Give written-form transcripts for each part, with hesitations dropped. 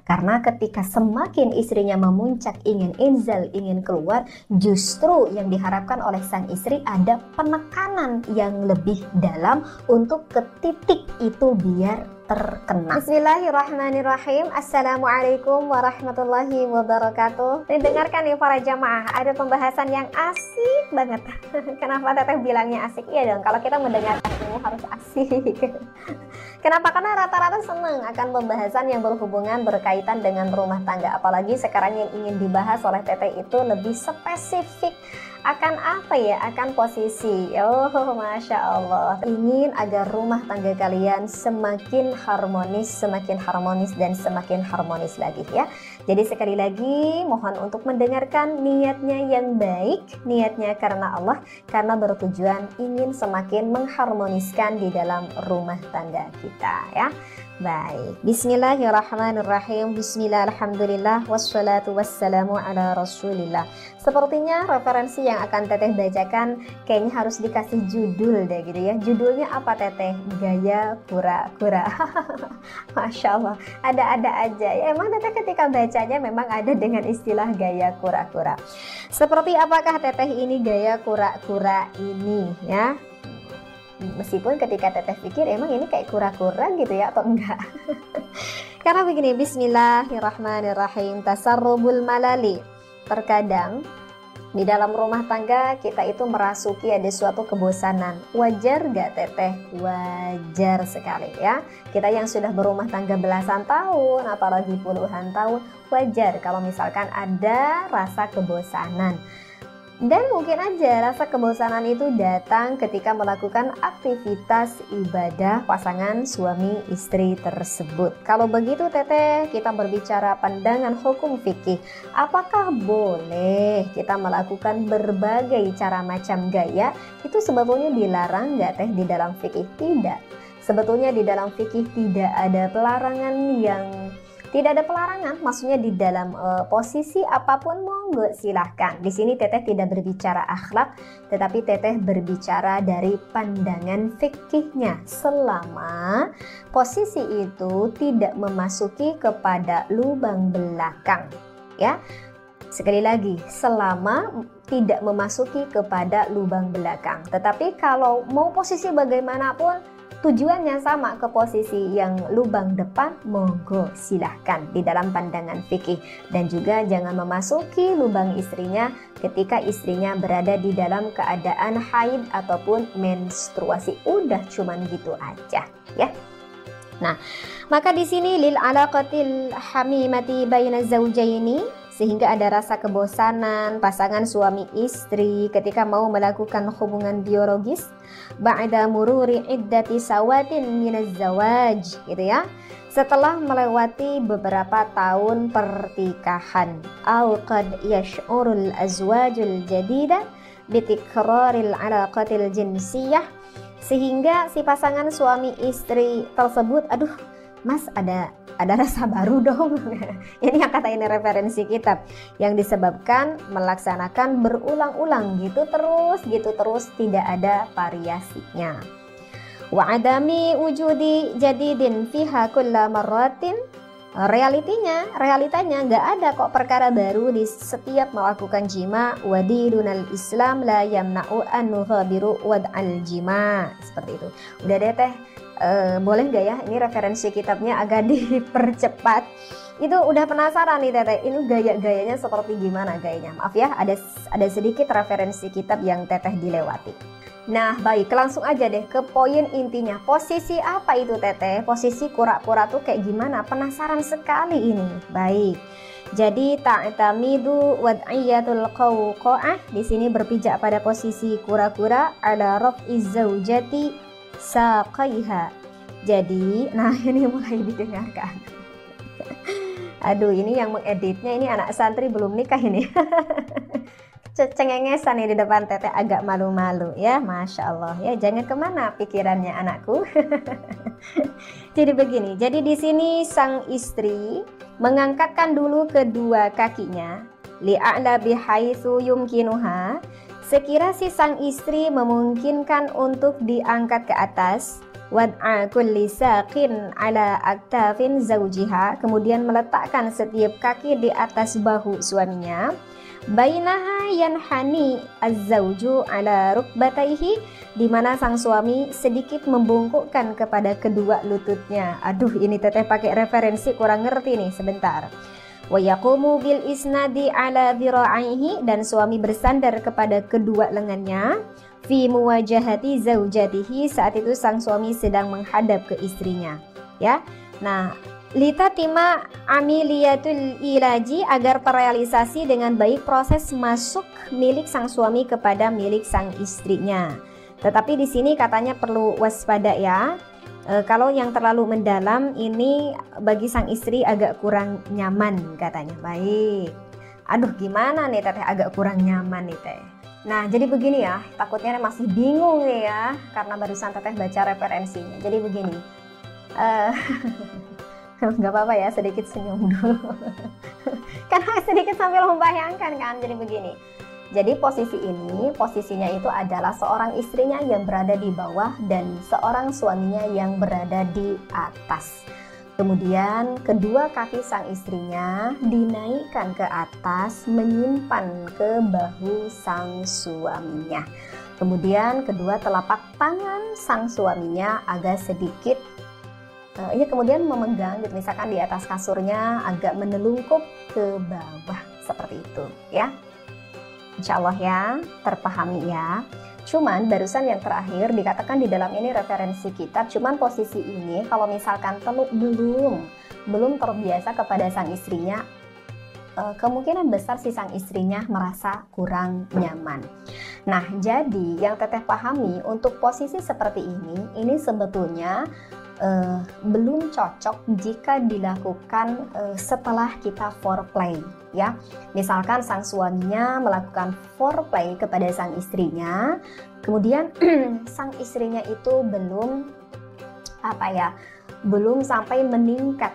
Karena ketika semakin istrinya memuncak ingin inzal, ingin keluar, justru yang diharapkan oleh sang istri ada penekanan yang lebih dalam untuk ke titik itu biar terkena. Bismillahirrahmanirrahim. Assalamualaikum warahmatullahi wabarakatuh. Dengarkan nih para jamaah, ada pembahasan yang asik banget. Kenapa teteh bilangnya asik? Iya dong, kalau kita mendengarkan ilmu harus asik. Kenapa? Karena rata-rata senang akan pembahasan yang berhubungan berkaitan dengan rumah tangga. Apalagi sekarang yang ingin dibahas oleh teteh itu lebih spesifik. Akan apa ya? Akan posisi. Oh, Masya Allah. Ingin agar rumah tangga kalian semakin harmonis dan semakin harmonis lagi ya. Jadi sekali lagi mohon untuk mendengarkan niatnya yang baik. Niatnya karena Allah, karena bertujuan ingin semakin mengharmoniskan di dalam rumah tangga kita ya. Baik, bismillahirrahmanirrahim. Bismillah, alhamdulillah, wassalatu wassalamu ala rasulillah. Sepertinya referensi yang akan teteh bacakan kayaknya harus dikasih judul deh gitu ya. Judulnya apa teteh? Gaya kura-kura. Masya Allah, ada-ada aja ya. Emang teteh ketika bacanya memang ada dengan istilah gaya kura-kura. Seperti apakah teteh ini gaya kura-kura ini ya? Meskipun ketika teteh pikir emang ini kayak kura-kura gitu ya atau enggak. Karena begini, bismillahirrahmanirrahim. Tasarrubul malali. Terkadang di dalam rumah tangga kita itu merasuki ada suatu kebosanan. Wajar gak teteh? Wajar sekali ya. Kita yang sudah berumah tangga belasan tahun apalagi puluhan tahun, wajar kalau misalkan ada rasa kebosanan. Dan mungkin aja rasa kebosanan itu datang ketika melakukan aktivitas ibadah pasangan suami istri tersebut. Kalau begitu teteh, kita berbicara pandangan hukum fikih. Apakah boleh kita melakukan berbagai cara macam gaya? Itu sebetulnya dilarang nggak teh di dalam fikih? Tidak. Sebetulnya di dalam fikih tidak ada pelarangan tidak ada pelarangan, maksudnya di dalam posisi apapun monggo silahkan. Di sini teteh tidak berbicara akhlak, tetapi teteh berbicara dari pandangan fikihnya. Selama posisi itu tidak memasuki kepada lubang belakang, ya. Sekali lagi, selama tidak memasuki kepada lubang belakang. Tetapi kalau mau posisi bagaimanapun, tujuannya sama ke posisi yang lubang depan, monggo silahkan di dalam pandangan fikih. Dan juga jangan memasuki lubang istrinya ketika istrinya berada di dalam keadaan haid ataupun menstruasi. Udah cuman gitu aja ya. Nah, maka di sini lil alaqatil hamimati baina zawjaini, sehingga ada rasa kebosanan pasangan suami istri ketika mau melakukan hubungan biologis ba'da mururi iddati sawatin minaz zawaj gitu ya, setelah melewati beberapa tahun pertikahan. Au qad yash'urul azwajul jadida bitikraril alaqatil jinsiyah, sehingga si pasangan suami istri tersebut, aduh mas ada rasa baru dong. Ini yang kata ini referensi kitab, yang disebabkan melaksanakan berulang-ulang gitu terus tidak ada variasinya. Wa adami wujudi jadidin fiha kulla marratin. Realitanya nggak ada kok perkara baru di setiap melakukan jima. Wadidunal Islam la yamna'u an nughabiru wad'al jima. Seperti itu. Udah deh teh, boleh nggak ya ini referensi kitabnya agak dipercepat. Itu udah penasaran nih teteh, ini gayanya seperti gimana gayanya? Maaf ya, ada sedikit referensi kitab yang teteh dilewati. Nah baik, langsung aja deh ke poin intinya. Posisi apa itu teteh? Posisi kura-kura tuh kayak gimana? Penasaran sekali ini. Baik, jadi ta'tamidu wad'iyatul qawqa'ah, di sini berpijak pada posisi kura-kura ala raf'iz zaujati saqaiha. Jadi, nah ini mulai didengarkan. Aduh, ini yang mengeditnya ini anak santri belum nikah ini. Cengengesan nih di depan teteh, agak malu-malu ya. Masya Allah ya, jangan kemana pikirannya anakku. Jadi begini, jadi di sini sang istri mengangkatkan dulu kedua kakinya li'a'la bihaitsu yumkinuha, Sekira si sang istri memungkinkan untuk diangkat ke atas, wad'a kulli saqin ala aktafin zawjiha, kemudian meletakkan setiap kaki di atas bahu suaminya, bainaha yanhani az-zawju ala rukbataihi, di mana sang suami sedikit membungkukkan kepada kedua lututnya. Aduh, ini teteh pakai referensi kurang ngerti nih, sebentar. Wa yaqumu bil isnadi ala dhira'ihi, dan suami bersandar kepada kedua lengannya, fi muwajahati zaujatihi, saat itu sang suami sedang menghadap ke istrinya, ya. Nah, litatima amiliyatul ilaji, agar terrealisasi dengan baik proses masuk milik sang suami kepada milik sang istrinya. Tetapi di sini katanya perlu waspada ya. Kalau yang terlalu mendalam ini bagi sang istri agak kurang nyaman katanya. Baik. Aduh, gimana nih teteh agak kurang nyaman nih teh. Nah, jadi begini ya, takutnya masih bingung nih ya, karena barusan teteh baca referensinya. Jadi begini. Nggak apa-apa ya, sedikit senyum dulu. Karena sedikit sambil membayangkan kan. Jadi begini. Jadi posisinya itu adalah seorang istrinya yang berada di bawah dan seorang suaminya yang berada di atas. Kemudian kedua kaki sang istrinya dinaikkan ke atas, menyimpan ke bahu sang suaminya. Kemudian kedua telapak tangan sang suaminya agak sedikit kemudian memegang, misalkan di atas kasurnya agak menelungkup ke bawah seperti itu ya. Insya Allah ya, terpahami ya. Cuman barusan yang terakhir dikatakan di dalam ini referensi kitab, cuman posisi ini kalau misalkan belum terbiasa kepada sang istrinya, kemungkinan besar si sang istrinya merasa kurang nyaman. Nah, jadi yang teteh pahami untuk posisi seperti ini sebetulnya belum cocok jika dilakukan setelah kita foreplay ya. Misalkan sang suaminya melakukan foreplay kepada sang istrinya, kemudian sang istrinya itu belum sampai meningkat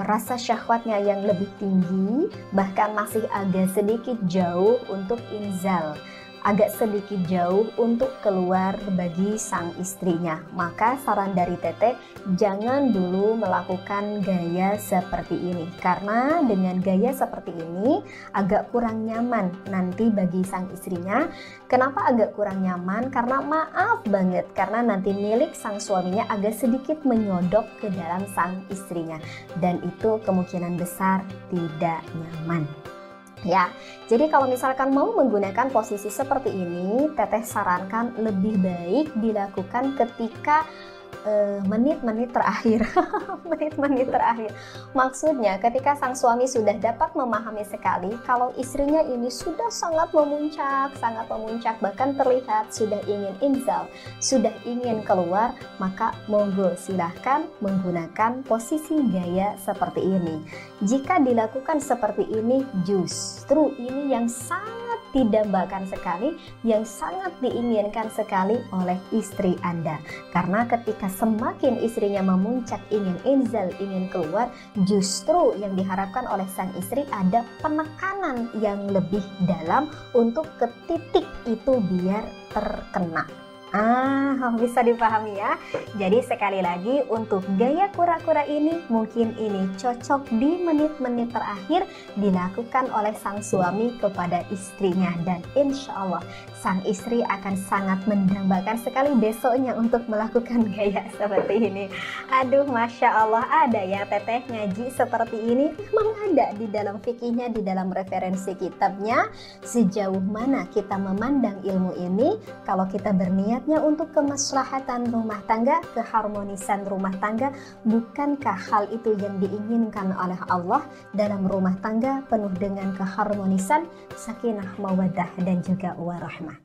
rasa syahwatnya yang lebih tinggi, bahkan masih agak sedikit jauh untuk inzal, agak sedikit jauh untuk keluar bagi sang istrinya, maka saran dari teteh jangan dulu melakukan gaya seperti ini, karena dengan gaya seperti ini agak kurang nyaman nanti bagi sang istrinya. Kenapa agak kurang nyaman? Karena maaf banget, karena nanti milik sang suaminya agak sedikit menyodok ke dalam sang istrinya, dan itu kemungkinan besar tidak nyaman. Ya, jadi kalau misalkan mau menggunakan posisi seperti ini, teteh sarankan lebih baik dilakukan ketika menit-menit terakhir. Menit-menit terakhir. Maksudnya ketika sang suami sudah dapat memahami sekali kalau istrinya ini sudah sangat memuncak, bahkan terlihat sudah ingin inzal, sudah ingin keluar, maka monggo silahkan menggunakan posisi gaya seperti ini. Jika dilakukan seperti ini, justru ini yang sangat didambakan sekali, yang sangat diinginkan sekali oleh istri Anda. Karena ketika semakin istrinya memuncak, ingin inzal, ingin keluar, justru yang diharapkan oleh sang istri ada penekanan yang lebih dalam untuk ke titik itu biar terkena. Bisa dipahami ya. Jadi sekali lagi untuk gaya kura-kura ini mungkin ini cocok di menit-menit terakhir dilakukan oleh sang suami kepada istrinya, dan insya Allah sang istri akan sangat mendambakan sekali besoknya untuk melakukan gaya seperti ini. Aduh, Masya Allah, ada ya teteh ngaji seperti ini, memang ada di dalam fikihnya, di dalam referensi kitabnya. Sejauh mana kita memandang ilmu ini, kalau kita berniat untuk kemaslahatan rumah tangga, keharmonisan rumah tangga, bukankah hal itu yang diinginkan oleh Allah dalam rumah tangga penuh dengan keharmonisan, sakinah, mawaddah, dan juga warahmah?